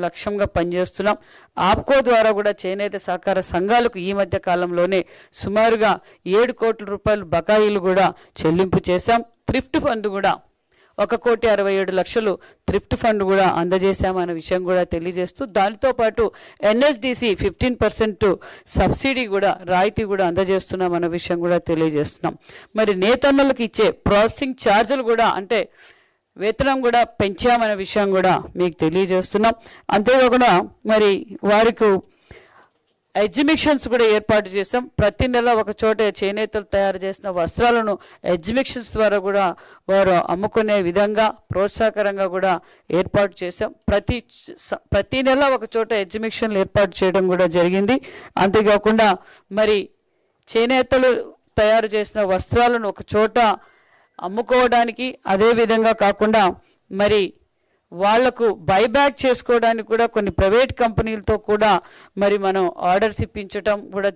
లక్ష్యంగా పనిచేస్తున్నాం. ఆప్కో ద్వారా కూడా చేనేత సహకార సంఘాలకు ఈ మధ్య కాలంలోనే సుమారుగా 7 కోట్ల రూపాయలు బకాయిలు కూడా చెల్లింపు చేశాం. థ్రిఫ్ట్ ఫండ్ కూడా 1,67,00,000 థ్రిఫ్ట్ ఫండ్ కూడా అందజేశామన్న విషయం కూడా తెలియజేస్తూ, దానితో పాటు NSDC 15% సబ్సిడీ కూడా రాయితీ కూడా అందజేస్తున్నామన్న విషయం కూడా తెలియజేస్తున్నాం. మరి నేతన్నలకు ఇచ్చే ప్రాసెసింగ్ ఛార్జీలు కూడా అంటే వేతనం కూడా పెంచామనే విషయం కూడా మీకు తెలియజేస్తున్నాం. అంతేకాకుండా మరి వారికి ఎగ్జిబిషన్స్ కూడా ఏర్పాటు చేసాం. ప్రతి నెల ఒక చోట చేనేతలు తయారు చేసిన వస్త్రాలను ఎగ్జిబిషన్స్ ద్వారా కూడా వారు అమ్ముకునే విధంగా ప్రోత్సాహకరంగా కూడా ఏర్పాటు చేసాం. ప్రతి నెల ఒక చోట ఎగ్జిబిషన్లు ఏర్పాటు చేయడం కూడా జరిగింది. అంతేకాకుండా మరి చేనేతలు తయారు చేసిన వస్త్రాలను ఒక చోట అమ్ముకోవడానికి, అదేవిధంగా కాకుండా మరి వాళ్లకు బైబ్యాక్ చేసుకోవడానికి కూడా కొన్ని ప్రైవేట్ కంపెనీలతో కూడా మరి మనం ఆర్డర్స్ ఇప్పించడం కూడా